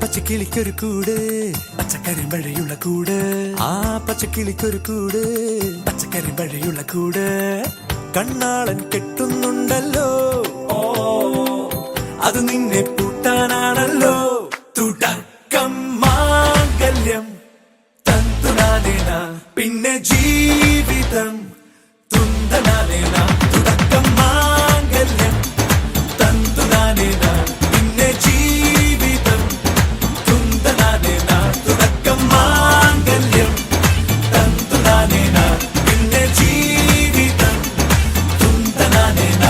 പച്ചക്കിളിക്കൊരു കൂട് പച്ചക്കരിമ്പഴയുള്ള കൂട് ആ പച്ചക്കിളിക്കൊരു കൂട് പച്ചക്കരിമ്പഴയുള്ള കൂട് കണ്ണാളൻ കെട്ടുന്നുണ്ടല്ലോ അത് നിന്നെ പൂട്ടാനാണല്ലോ തുടക്കം മാംഗല്യം തന്തുനാനേന പിന്നെ ജീവിതം തുന്തനാനേന തുടക്കം മാംഗല്യം തന്തുനാനേന പിന്നെ ജീവിതം തുന്തനാനേന തുടക്കം മാംഗല്യം തന്തുനാനേന പിന്നെ ജീവിതം തുന്തനാനേന.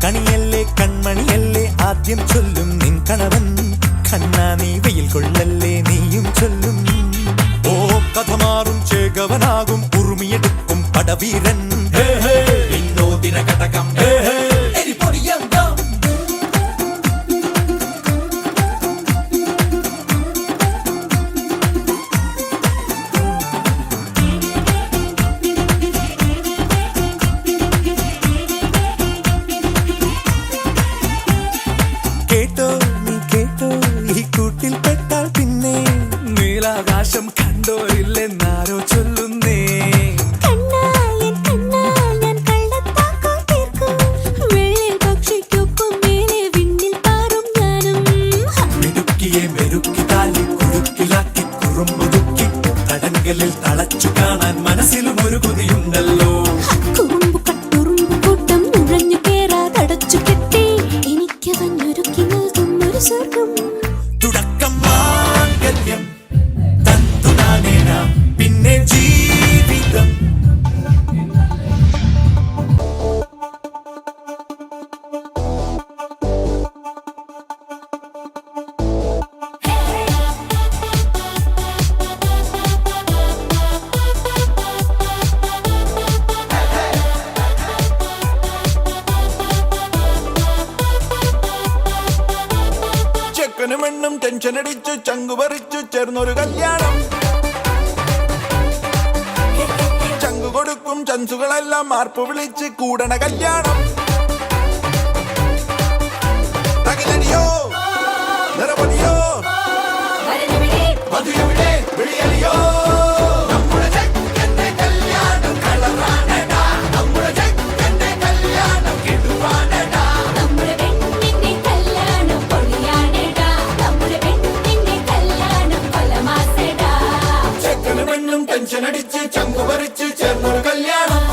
കണിയല്ലേ കൺമണിയല്ലേ ആദ്യം ചൊല്ലും നിൻ കണവൻ കണ്ണാ നീ വെയിൽ കൊള്ളല്ലേ നീയും ചൊല്ലും ഓ കഥ മാറും ചേകവനാകും ഉറുമിയെടുക്കും പടവീരൻ വിനോദിന കടകം കേട്ടോ നീ കേട്ടോ ഈ കൂട്ടിൽ പെട്ടാൽ പിന്നെ നീലാകാശം കണ്ടോരില്ലെന്നാരോ ചൊല്ലുന്നേ. മിടുക്കിയെ മെരുക്കി താലി കുടുക്കിലാക്കി കുറുമ്പുതുക്കി തടങ്കലിൽ തളച്ചു കാണാൻ മനസ്സിലും ഒരു കൊതിയുണ്ടല്ലോ. തുടക്കം മാംഗല്യം തന്തുനാനേന പിന്നെ ജീവിതം. ചെക്കനും പെണ്ണും ടെൻഷൻ അടിച്ചു ചങ്കു പറിച്ചു ചേർന്നൊരു കല്യാണം. ചങ്കു കൊടുക്കും ചൻസുകളെല്ലാം മാർപ്പ് വിളിച്ച് കൂടണ കല്യാണം. തകിലടിയോ നിറപടിയോ മധുരവിടെ വിളിയലിയോ ടെൻഷൻ അടിച്ച് ചങ്കു പറിച്ച് ചേർന്നൊരു കല്യാണം.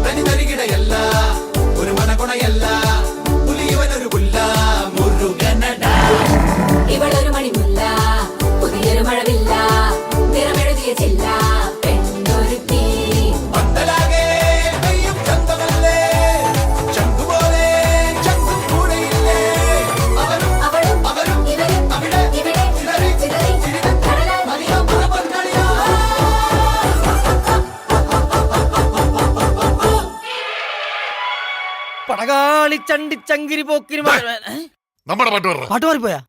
തനിതരികിടയല്ല ഒരു മനകുണയല്ല പുലിയവനൊരു പുല്ല മുരുകനട. ഇവളൊരു മണിമുല്ല പുതിയൊരു മഴവില്ല നിറമെഴുതിയ ചില്ല പടകാളി ചണ്ടി ചങ്കിരി പോക്കിരി നമ്മുടെ പാട്ട് മാറിപ്പോയാ.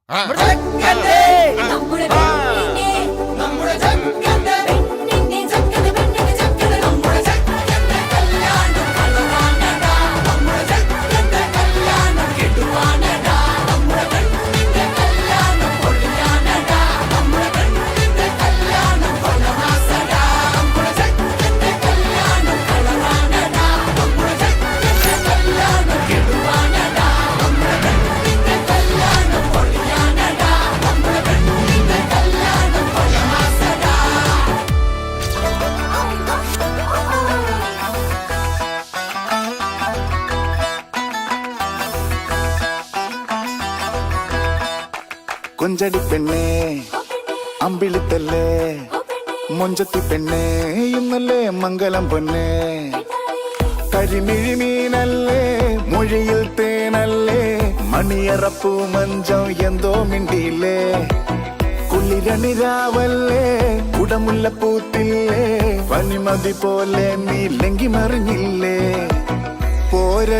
കൊഞ്ചടി പെണ്ണേ അമ്പിളിത്തല്ലേ മൊഞ്ചത്തി പെണ്ണേ ഇന്നല്ലേ മംഗലം പൊന്നേ കരിമിഴിമീനല്ലേ മൊഴിയിൽ തേനല്ലേ മണിയറപ്പൂ മഞ്ചം എന്തോ മിണ്ടിയില്ലേ കുളിരണിരാവല്ലേ കുടമുല്ലപ്പൂത്തില്ലേ പനിമതി പോലെ നീ ലങ്കി മറിഞ്ഞില്ലേ പോരടി